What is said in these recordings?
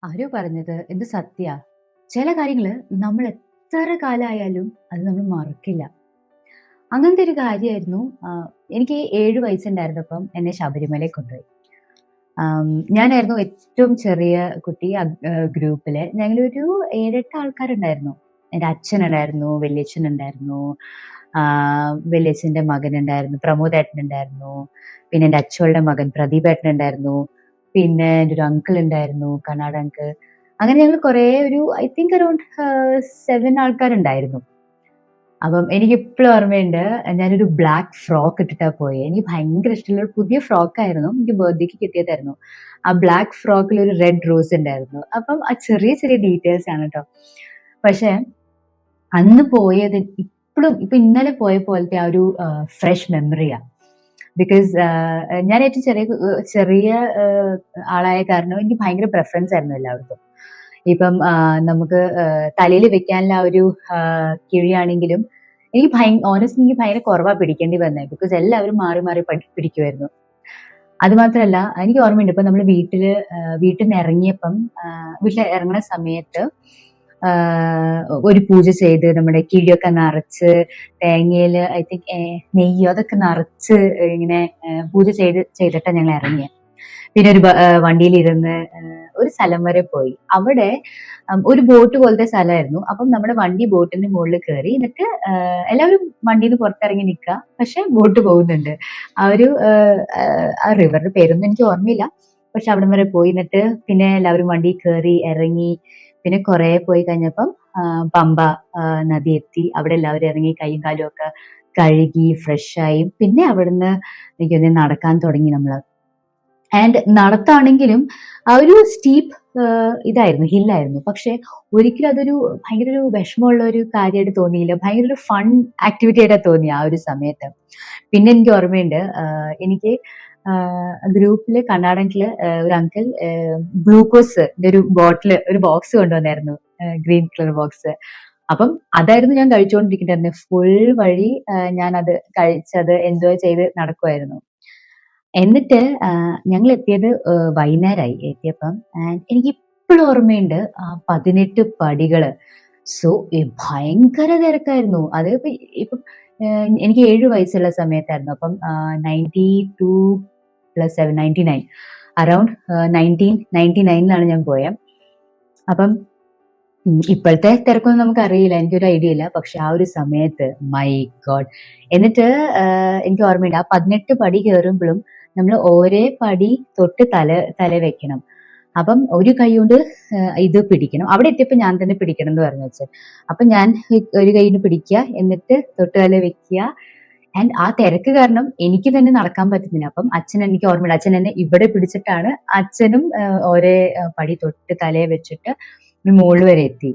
ആരോ പറഞ്ഞത് എന്ത് സത്യാ. ചില കാര്യങ്ങള് നമ്മൾ എത്ര കാലായാലും അത് നമ്മൾ മറക്കില്ല. അങ്ങനത്തെ ഒരു കാര്യമായിരുന്നു. എനിക്ക് 7 വയസ്സുണ്ടായിരുന്നപ്പം എന്നെ ശബരിമലയിൽ കൊണ്ടുപോയി. ആം, ഞാനായിരുന്നു ഏറ്റവും ചെറിയ കുട്ടി ഗ്രൂപ്പില്. ഞങ്ങളൊരു 7, 8 ആൾക്കാരുണ്ടായിരുന്നു. എൻ്റെ അച്ഛനുണ്ടായിരുന്നു, വല്യച്ഛനുണ്ടായിരുന്നു, വല്യച്ഛൻ്റെ മകനുണ്ടായിരുന്നു, പ്രമോദേട്ടനുണ്ടായിരുന്നു, പിന്നെ എൻ്റെ അച്ചോളുടെ മകൻ പ്രദീപേട്ടനുണ്ടായിരുന്നു, പിന്നെ എൻ്റെ ഒരു അങ്കിൾ ഉണ്ടായിരുന്നു, കർണാടക അങ്കിൾ. അങ്ങനെ ഞങ്ങൾ കുറേ ഒരു ഐ തിങ്ക് അറൗണ്ട് 7 ആൾക്കാരുണ്ടായിരുന്നു. അപ്പം എനിക്കിപ്പഴും ഓർമ്മയുണ്ട്. ഞാനൊരു ബ്ലാക്ക് ഫ്രോക്ക് ഇട്ടിട്ടാ പോയെ. എനിക്ക് ഭയങ്കര ഇഷ്ടമുള്ള ഒരു പുതിയ ഫ്രോക്കായിരുന്നു. എനിക്ക് ബർത്ത്ഡേക്ക് കിട്ടിയതായിരുന്നു. ആ ബ്ലാക്ക് ഫ്രോക്കിൽ ഒരു റെഡ് റോസ് ഉണ്ടായിരുന്നു. അപ്പം ആ ചെറിയ ചെറിയ ഡീറ്റെയിൽസ് ആണ് ട്ടോ. പക്ഷേ അന്ന് പോയത് ഇപ്പൊ ഇന്നലെ പോയ പോലത്തെ ആ ഒരു ഫ്രഷ് മെമ്മറിയാ. ബിക്കോസ് ഞാൻ ഏറ്റവും ചെറിയ ആളായ കാരണം എനിക്ക് ഭയങ്കര പ്രിഫറൻസ് ആയിരുന്നു എല്ലാവർക്കും. ഇപ്പം നമുക്ക് തലയിൽ വെക്കാനുള്ള ആ ഒരു കിഴിയാണെങ്കിലും ഓണസ്റ്റ്ലി എനിക്ക് ഭയങ്കര കുറവാ പിടിക്കേണ്ടി വന്നത്. ബിക്കോസ് എല്ലാവരും മാറി മാറി പിടിക്കുമായിരുന്നു. അത് മാത്രമല്ല, എനിക്ക് ഓർമ്മയുണ്ട് ഇപ്പൊ നമ്മൾ വീട്ടിൽ നിന്ന് ഇറങ്ങിയപ്പം വീട്ടിൽ ഇറങ്ങുന്ന സമയത്ത് ഒരു പൂജ ചെയ്ത് നമ്മുടെ കിഴിയൊക്കെ നിറച്ച് തേങ്ങയില് ഐ തിങ്ക് നെയ്യോ അതൊക്കെ നിറച്ച് ഇങ്ങനെ പൂജ ചെയ്തിട്ടാണ് ഞങ്ങൾ ഇറങ്ങിയത്. പിന്നെ ഒരു വണ്ടിയിലിരുന്ന് ഒരു സ്ഥലം വരെ പോയി. അവിടെ ഒരു ബോട്ട് പോലത്തെ സ്ഥലമായിരുന്നു. അപ്പം നമ്മുടെ വണ്ടി ബോട്ടിന്റെ മുകളിൽ കയറി. എന്നിട്ട് എല്ലാവരും വണ്ടിയിൽ നിന്ന് പുറത്തിറങ്ങി നിൽക്കുക. പക്ഷെ ബോട്ട് പോകുന്നുണ്ട്. ആ റിവറിന്റെ പേരൊന്നും എനിക്ക് ഓർമ്മയില്ല. പക്ഷെ അവിടം വരെ പോയി. എന്നിട്ട് പിന്നെ എല്ലാവരും വണ്ടി കയറി ഇറങ്ങി. പിന്നെ കുറെ പോയി കഴിഞ്ഞപ്പം പമ്പ നദി എത്തി. അവിടെ എല്ലാവരും ഇറങ്ങി കൈയും കാലും ഒക്കെ കഴുകി ഫ്രഷായി. പിന്നെ അവിടുന്ന് എനിക്കൊന്ന് നടക്കാൻ തുടങ്ങി നമ്മള്. ആൻഡ് നടത്താണെങ്കിലും ആ ഒരു സ്റ്റീപ്പ് ഇതായിരുന്നു, ഹില്ലായിരുന്നു. പക്ഷെ ഒരിക്കലും അതൊരു ഭയങ്കര ഒരു വിഷമമുള്ള ഒരു കാര്യമായിട്ട് തോന്നിയില്ല. ഭയങ്കര ഒരു ഫൺ ആക്ടിവിറ്റി ആയിട്ടാ തോന്നി ആ ഒരു സമയത്ത്. പിന്നെ എനിക്ക് ഓർമ്മയുണ്ട്, എനിക്ക് ഗ്രൂപ്പില് കർണാടകത്തില് ഒരു അങ്കിൾ ഗ്ലൂക്കോസ് ഒരു ഒരു ബോക്സ് കൊണ്ടുവന്നായിരുന്നു, ഗ്രീൻ കളർ ബോക്സ്. അപ്പം അതായിരുന്നു ഞാൻ കഴിച്ചുകൊണ്ടിരിക്കുന്നത്. ഫുൾ വഴി ഞാൻ അത് കഴിച്ചത് എൻജോയ് ചെയ്ത് നടക്കുമായിരുന്നു. എന്നിട്ട് ഞങ്ങൾ എത്തിയത് വൈകുന്നേരമായി എത്തിയപ്പം. ആൻഡ് എനിക്ക് ഇപ്പോഴും ഓർമ്മയുണ്ട് ആ 18 പടികള്. സോ ഭയങ്കര തിരക്കായിരുന്നു. അത് ഇപ്പം എനിക്ക് 7 വയസ്സുള്ള സമയത്തായിരുന്നു. അപ്പം 92 പ്ലസ് 7 99 അറൌണ്ട് 1999 ഞാൻ പോയത്. അപ്പം ഇപ്പോഴത്തെ തിരക്കൊന്നും നമുക്കറിയില്ല. എനിക്കൊരു ഐഡിയ ഇല്ല. പക്ഷെ ആ ഒരു സമയത്ത് മൈ ഗോഡ്. എന്നിട്ട് എനിക്ക് ഓർമ്മയുണ്ട് ആ 18 പടി കയറുമ്പോഴും നമ്മൾ ഓരോ പടി തൊട്ട് തല വെക്കണം. അപ്പം ഒരു കൈ കൊണ്ട് ഇത് പിടിക്കണം. അവിടെ എത്തിയപ്പോൾ ഞാൻ തന്നെ പിടിക്കണം എന്ന് പറഞ്ഞു വെച്ചത്. അപ്പൊ ഞാൻ ഒരു കൈ കൊണ്ട് പിടിക്കുക, എന്നിട്ട് തൊട്ട് തല വെക്കുക. ആൻഡ് ആ തിരക്ക് കാരണം എനിക്ക് തന്നെ നടക്കാൻ പറ്റുന്നില്ല. അപ്പം എനിക്ക് ഓർമ്മയുണ്ട്, അച്ഛൻ എന്നെ ഇവിടെ പിടിച്ചിട്ടാണ് അച്ഛനും ഓരോ പടി തൊട്ട് തലയെ വെച്ചിട്ട് മുകളിൽ വരെ എത്തി.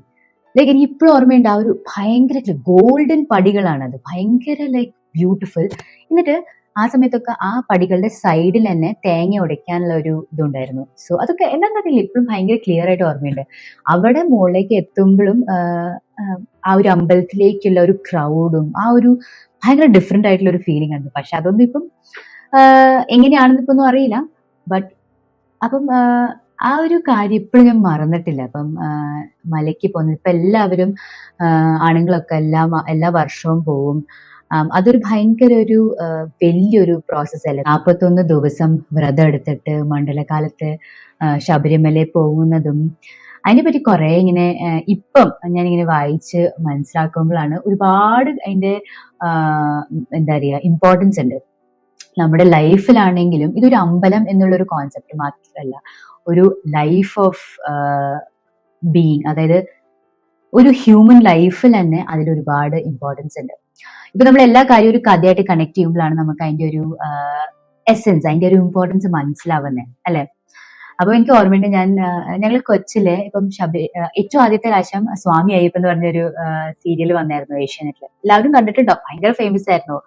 ലൈക്ക് എനിക്ക് ഇപ്പോഴും ഓർമ്മയുണ്ട്, ആ ഒരു ഭയങ്കര ഗോൾഡൻ പടികളാണത്, ഭയങ്കര ലൈക്ക് ബ്യൂട്ടിഫുൾ. എന്നിട്ട് ആ സമയത്തൊക്കെ ആ പടികളുടെ സൈഡിൽ തന്നെ തേങ്ങ ഉടയ്ക്കാനുള്ള ഒരു ഇതുണ്ടായിരുന്നു. സോ അതൊക്കെ എന്താണെന്നറിയില്ല, ഇപ്പോഴും ഭയങ്കര ക്ലിയർ ആയിട്ട് ഓർമ്മയുണ്ട്. അവിടെ മുകളിലേക്ക് എത്തുമ്പോഴും ആ ഒരു അമ്പലത്തിലേക്കുള്ള ഒരു ക്രൗഡും ആ ഒരു ഭയങ്കര ഡിഫറെന്റ് ആയിട്ടുള്ള ഒരു ഫീലിംഗ് ആണ്. പക്ഷെ അതൊന്നും ഇപ്പം എങ്ങനെയാണെന്ന് ഇപ്പൊ ഒന്നും അറിയില്ല. ബട്ട് അപ്പം ആ ഒരു കാര്യം ഇപ്പോഴും ഞാൻ മറന്നിട്ടില്ല. അപ്പം മലയ്ക്ക് പോകുന്നത് ഇപ്പൊ എല്ലാവരും ആണുങ്ങളൊക്കെ എല്ലാ വർഷവും പോവും. അതൊരു ഭയങ്കര ഒരു വലിയൊരു പ്രോസസ് അല്ലേ. 41 ദിവസം വ്രതം എടുത്തിട്ട് മണ്ഡലകാലത്ത് ശബരിമലയിൽ പോകുന്നതും അതിനെപ്പറ്റി കുറെ ഇങ്ങനെ ഇപ്പം ഞാനിങ്ങനെ വായിച്ച് മനസ്സിലാക്കുമ്പോഴാണ് ഒരുപാട് അതിന്റെ എന്താ പറയാ ഇമ്പോർട്ടൻസ് ഉണ്ട്. നമ്മുടെ ലൈഫിലാണെങ്കിലും ഇതൊരു അമ്പലം എന്നുള്ളൊരു കോൺസെപ്റ്റ് മാത്രമല്ല, ഒരു ലൈഫ് ഓഫ് ബീയിങ്, അതായത് ഒരു ഹ്യൂമൻ ലൈഫിൽ തന്നെ അതിലൊരുപാട് ഇമ്പോർട്ടൻസ് ഉണ്ട്. ഇപ്പൊ നമ്മൾ എല്ലാ കാര്യവും ഒരു കഥയായിട്ട് കണക്ട് ചെയ്യുമ്പോഴാണ് നമുക്ക് അതിന്റെ ഒരു എസെൻസ്, അതിന്റെ ഒരു ഇമ്പോർട്ടൻസ് മനസ്സിലാവുന്നത്, അല്ലെ? അപ്പൊ എനിക്ക് ഓർമ്മയുണ്ട്, ഞങ്ങൾ കൊച്ചിലെ ഇപ്പം ഏറ്റവും ആദ്യത്തെ പ്രാവശ്യം സ്വാമി അയ്യപ്പൻ എന്ന് പറഞ്ഞൊരു സീരിയൽ വന്നായിരുന്നു ഏഷ്യാനെറ്റില്. എല്ലാവരും കണ്ടിട്ടുണ്ടോ? ഭയങ്കര ഫേമസ് ആയിരുന്നു.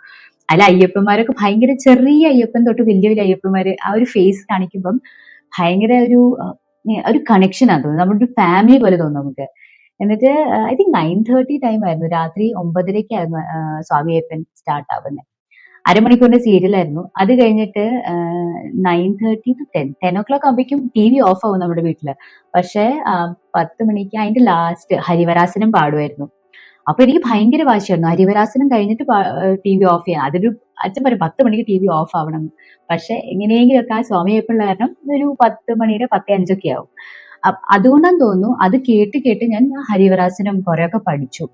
അതിൽ അയ്യപ്പന്മാരൊക്കെ ഭയങ്കര ചെറിയ അയ്യപ്പൻ തൊട്ട് വലിയ വലിയ അയ്യപ്പന്മാര് ആ ഒരു ഫേസ് കാണിക്കുമ്പം ഭയങ്കര ഒരു കണക്ഷൻ ആണ് തോന്നുന്നത്. നമ്മുടെ ഒരു ഫാമിലി പോലെ തോന്നും നമുക്ക്. എന്നിട്ട് ഐ തിങ്ക് 9:30 ടൈം ആയിരുന്നു, രാത്രി 9:30 സ്വാമി അയ്യപ്പൻ സ്റ്റാർട്ട് ആവുന്നത്. അരമണിക്കൂറിന്റെ സീരിയലായിരുന്നു. അത് കഴിഞ്ഞിട്ട് 9:30 ടു 10 ആകുമ്പോഴേക്കും TV ഓഫ് ആവും നമ്മുടെ വീട്ടില്. പക്ഷേ 10 മണിക്ക് അതിന്റെ ലാസ്റ്റ് ഹരിവരാസനം പാടുമായിരുന്നു. അപ്പൊ എനിക്ക് ഭയങ്കര വാശിയായിരുന്നു. ഹരിവരാസനം കഴിഞ്ഞിട്ട് TV ഓഫ് ചെയ്യാം. അച്ഛൻ പറയും 10 മണിക്ക് TV ഓഫ് ആവണം. പക്ഷെ എങ്ങനെയെങ്കിലുമൊക്കെ ആ സ്വാമി അയ്യപ്പനുള്ള കാരണം ഒരു 10 മണിയുടെ 10:05 ഒക്കെ ആവും. അതുകൊണ്ടാന്ന് തോന്നുന്നു അത് കേട്ട് കേട്ട് ഞാൻ ഹരിവരാസനം കുറെയൊക്കെ പഠിച്ചു.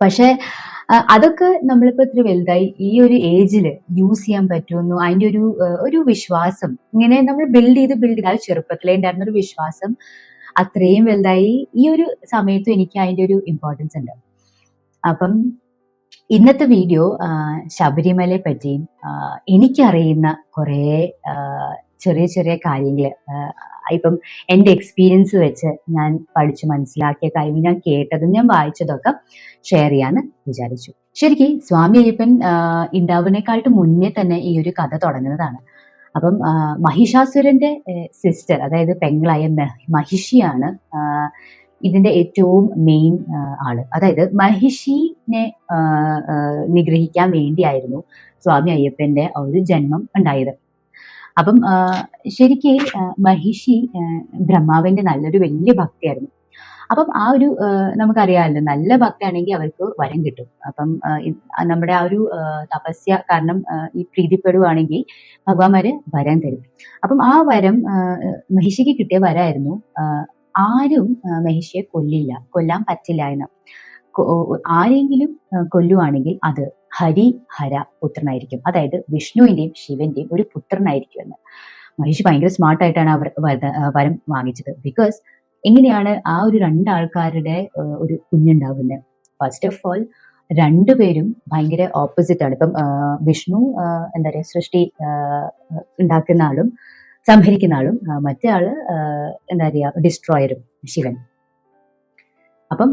പക്ഷെ അതൊക്കെ നമ്മളിപ്പോ ഇത്തിരി വലുതായി ഈ ഒരു ഏജില് യൂസ് ചെയ്യാൻ പറ്റുമെന്നു അതിന്റെ ഒരു വിശ്വാസം ഇങ്ങനെ നമ്മൾ ബിൽഡ് ചെയ്ത് അത് ചെറുപ്പത്തിലേ ഉണ്ടായിരുന്ന ഒരു വിശ്വാസം അത്രയും വലുതായി ഈ ഒരു സമയത്തും എനിക്ക് അതിന്റെ ഒരു ഇമ്പോർട്ടൻസ് ഉണ്ട്. അപ്പം ഇന്നത്തെ വീഡിയോ ശബരിമലയെ പറ്റിയും എനിക്കറിയുന്ന കുറേ ചെറിയ ചെറിയ കാര്യങ്ങൾ ഇപ്പം എൻ്റെ എക്സ്പീരിയൻസ് വെച്ച് ഞാൻ പഠിച്ചു മനസ്സിലാക്കിയ കാര്യങ്ങൾ ഞാൻ കേട്ടതും ഞാൻ വായിച്ചതൊക്കെ ഷെയർ ചെയ്യാന്ന് വിചാരിച്ചു. ശരിക്കും സ്വാമി അയ്യപ്പൻ ഉണ്ടാവുന്നേക്കാളും മുന്നേ തന്നെ ഈ ഒരു കഥ തുടങ്ങുന്നതാണ്. അപ്പം മഹിഷാസുരന്റെ സിസ്റ്റർ, അതായത് പെങ്ങളായ മഹിഷിയാണ് ഇതിന്റെ ഏറ്റവും മെയിൻ ആള്. അതായത് മഹിഷിനെ നിഗ്രഹിക്കാൻ വേണ്ടിയായിരുന്നു സ്വാമി അയ്യപ്പന്റെ ഒരു ജന്മം ഉണ്ടായത്. അപ്പം ശരിക്ക് മഹിഷി ബ്രഹ്മാവിന്റെ നല്ലൊരു വലിയ ഭക്തിയായിരുന്നു. അപ്പം ആ ഒരു നമുക്കറിയാമല്ലോ, നല്ല ഭക്തിയാണെങ്കിൽ അവർക്ക് വരം കിട്ടും. അപ്പം നമ്മുടെ ആ ഒരു തപസ്യ കാരണം ഈ പ്രീതിപ്പെടുവാണെങ്കിൽ ഭഗവാന്മാര് വരം തരും. അപ്പം ആ വരം മഹിഷിക്ക് കിട്ടിയ വരമായിരുന്നു ആരും മഹിഷിയെ കൊല്ലാൻ പറ്റില്ല എന്ന്. ആരെങ്കിലും കൊല്ലുവാണെങ്കിൽ അത് ഹരിഹര പുത്രനായിരിക്കും, അതായത് വിഷ്ണുവിന്റെയും ശിവന്റെയും ഒരു പുത്രനായിരിക്കും എന്ന്. മഹിഷി ഭയങ്കര സ്മാർട്ടായിട്ടാണ് അവർ വരം വാങ്ങിച്ചത്. ബിക്കോസ് എങ്ങനെയാണ് ആ ഒരു രണ്ടാൾക്കാരുടെ ഒരു കുഞ്ഞുണ്ടാവുന്നത്? ഫസ്റ്റ് ഓഫ് ഓൾ രണ്ടുപേരും ഭയങ്കര ഓപ്പോസിറ്റ് ആണ്. ഇപ്പം വിഷ്ണു എന്താ പറയുക, സൃഷ്ടി ഉണ്ടാക്കുന്ന ആളും സംഹരിക്കുന്ന ആളും, മറ്റേ ആള് എന്താ പറയുക, ഡിസ്ട്രോയറും ശിവൻ. അപ്പം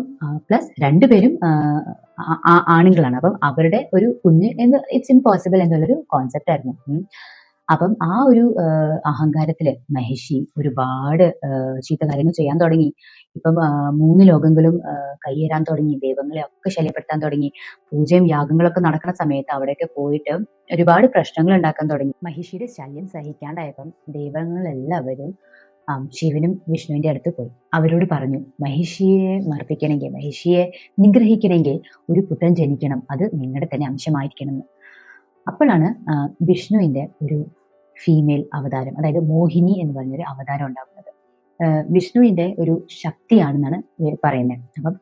പ്ലസ് രണ്ടുപേരും ആണുങ്ങളാണ്. അപ്പം അവരുടെ ഒരു കുഞ്ഞ് എന്ന് ഇറ്റ്സ് ഇംപോസിബിൾ എന്നുള്ളൊരു കോൺസെപ്റ്റ് ആയിരുന്നു. അപ്പം ആ ഒരു അഹങ്കാരത്തില് മഹിഷി ഒരുപാട് ചീത്ത കാര്യങ്ങൾ ചെയ്യാൻ തുടങ്ങി. ഇപ്പം 3 ലോകങ്ങളും കയ്യേറാൻ തുടങ്ങി, ദൈവങ്ങളെ ഒക്കെ ശല്യപ്പെടുത്താൻ തുടങ്ങി. പൂജയും യാഗങ്ങളൊക്കെ നടക്കുന്ന സമയത്ത് അവിടെയൊക്കെ പോയിട്ട് ഒരുപാട് പ്രശ്നങ്ങൾ ഉണ്ടാക്കാൻ തുടങ്ങി. മഹിഷിയുടെ ശല്യം സഹിക്കാണ്ടായപ്പം ദൈവങ്ങളെല്ലാവരും ശിവനും വിഷ്ണുവിന്റെ അടുത്ത് പോയി അവരോട് പറഞ്ഞു, മഹിഷിയെ മർദ്ദിക്കണമെങ്കിൽ, മഹിഷിയെ നിഗ്രഹിക്കണമെങ്കിൽ ഒരു പുത്രൻ ജനിക്കണം, അത് നിങ്ങളുടെ തന്നെ അംശമായിരിക്കണം എന്ന്. അപ്പോഴാണ് വിഷ്ണുവിന്റെ ഒരു ഫീമെയിൽ അവതാരം, അതായത് മോഹിനി എന്ന് പറഞ്ഞൊരു അവതാരം ഉണ്ടാകുന്നത്. വിഷ്ണുവിന്റെ ഒരു ശക്തിയാണെന്നാണ് പറയുന്നത്. അപ്പം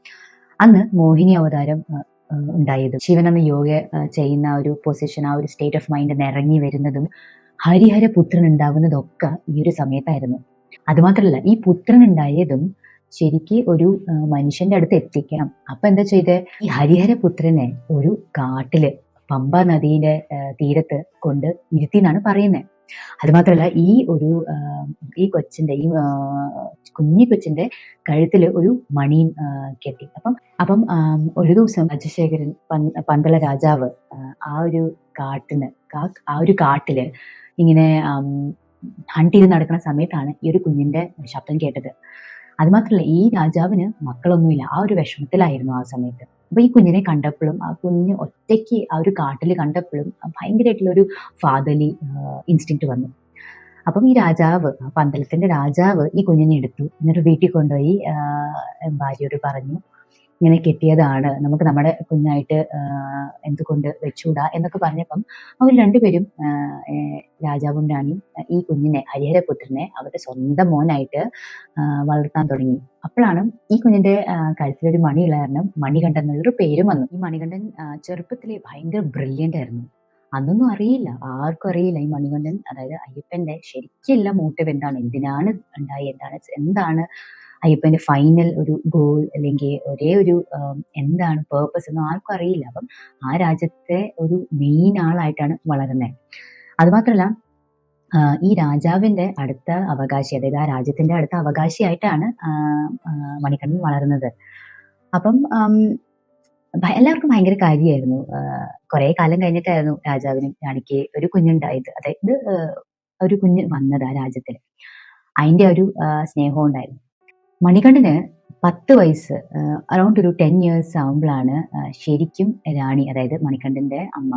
അന്ന് മോഹിനി അവതാരം ഉണ്ടായതും ശിവൻ അന്ന് യോഗ ചെയ്യുന്ന ഒരു പൊസിഷൻ, ആ ഒരു സ്റ്റേറ്റ് ഓഫ് മൈൻഡ് ഇറങ്ങി വരുന്നതും ഹരിഹര പുത്രൻ ഉണ്ടാവുന്നതൊക്കെ ഈ ഒരു സമയത്തായിരുന്നു. അതുമാത്രമല്ല, ഈ പുത്രൻ ഉണ്ടായതും ശരിക്ക് ഒരു മനുഷ്യന്റെ അടുത്ത് എത്തിക്കണം. അപ്പൊ എന്താ ചെയ്തേ, ഈ ഹരിഹര പുത്രനെ ഒരു കാട്ടില് പമ്പ നദിയുടെ തീരത്ത് കൊണ്ട് ഇരുത്തി എന്നാണ് പറയുന്നത്. അതുമാത്രമല്ല, ഈ കൊച്ചിന്റെ കുഞ്ഞി കൊച്ചിന്റെ കഴുത്തില് ഒരു മണിയും കെട്ടി. അപ്പം ഒരു ദിവസം രാജശേഖരൻ പന്തള രാജാവ് ആ ഒരു കാട്ടില് ഇങ്ങനെ ഹണ്ട് ചെയ്ത് നടക്കുന്ന സമയത്താണ് ഈ ഒരു കുഞ്ഞിന്റെ ശബ്ദം കേട്ടത്. അതുമാത്രമല്ല, ഈ രാജാവിന് മക്കളൊന്നുമില്ല, ആ ഒരു വിഷമത്തിലായിരുന്നു ആ സമയത്ത്. അപ്പൊ ഈ കുഞ്ഞിനെ കണ്ടപ്പോഴും, ആ കുഞ്ഞ് ഒറ്റയ്ക്ക് ആ ഒരു കാട്ടിൽ കണ്ടപ്പോഴും ഭയങ്കരമായിട്ടുള്ള ഒരു ഫാദർലി ഇൻസ്റ്റിങ്ക്റ്റ് വന്നു. അപ്പം ഈ രാജാവ്, പന്തളത്തിന്റെ രാജാവ് ഈ കുഞ്ഞിനെ എടുത്തു, എന്നിട്ട് വീട്ടിൽ കൊണ്ടുപോയി ഭാര്യയോട് പറഞ്ഞു, ഇങ്ങനെ കെട്ടിയതാണ്, നമുക്ക് നമ്മുടെ കുഞ്ഞായിട്ട് എന്തുകൊണ്ട് വെച്ചൂടാ എന്നൊക്കെ പറഞ്ഞപ്പം അവർ രണ്ടുപേരും, രാജാവും റാണിയും, ഈ കുഞ്ഞിനെ, ഹരിഹരപുത്രനെ അവരുടെ സ്വന്തം മോനായിട്ട് വളർത്താൻ തുടങ്ങി. അപ്പോഴാണ് ഈ കുഞ്ഞിന്റെ കഴുത്തിലൊരു മണിയുള്ള കാരണം മണികണ്ഠൻ എന്നുള്ളൊരു പേരും വന്നു. ഈ മണികണ്ഠൻ ചെറുപ്പത്തിലെ ഭയങ്കര ബ്രില്യൻ്റ് ആയിരുന്നു. അന്നൊന്നും അറിയില്ല, ആർക്കും അറിയില്ല ഈ മണികണ്ഠൻ, അതായത് അയ്യപ്പന്റെ ശരിക്കുള്ള മോട്ടീവ് എന്താണ്, എന്തിനാണ് ഉണ്ടായി, എന്താണ് അയ്യപ്പന്റെ ഫൈനൽ ഒരു ഗോൾ, അല്ലെങ്കിൽ ഒരേ ഒരു എന്താണ് പേർപ്പസ് എന്ന് ആർക്കും അറിയില്ല. അപ്പം ആ രാജ്യത്തെ ഒരു മെയിൻ ആളായിട്ടാണ് വളരുന്നത്. അതുമാത്രമല്ല, ഈ രാജാവിന്റെ അടുത്ത അവകാശി, അതായത് ആ രാജ്യത്തിന്റെ അടുത്ത അവകാശിയായിട്ടാണ് മണികണ്ഠൻ വളർന്നത്. അപ്പം എല്ലാവർക്കും ഭയങ്കര കാര്യമായിരുന്നു. കുറെ കാലം കഴിഞ്ഞിട്ടായിരുന്നു രാജാവിനും റാണിക്ക് ഒരു കുഞ്ഞുണ്ടായത്, അതായത് ഒരു കുഞ്ഞ് വന്നത് ആ രാജ്യത്തിൽ. അതിന്റെ ഒരു സ്നേഹം ഉണ്ടായിരുന്നു. മണികണ്ഠന് 10 വയസ്സ്, അറൗണ്ട് ഒരു 10 years ആവുമ്പോഴാണ് ശരിക്കും റാണി, അതായത് മണികണ്ഠന്റെ അമ്മ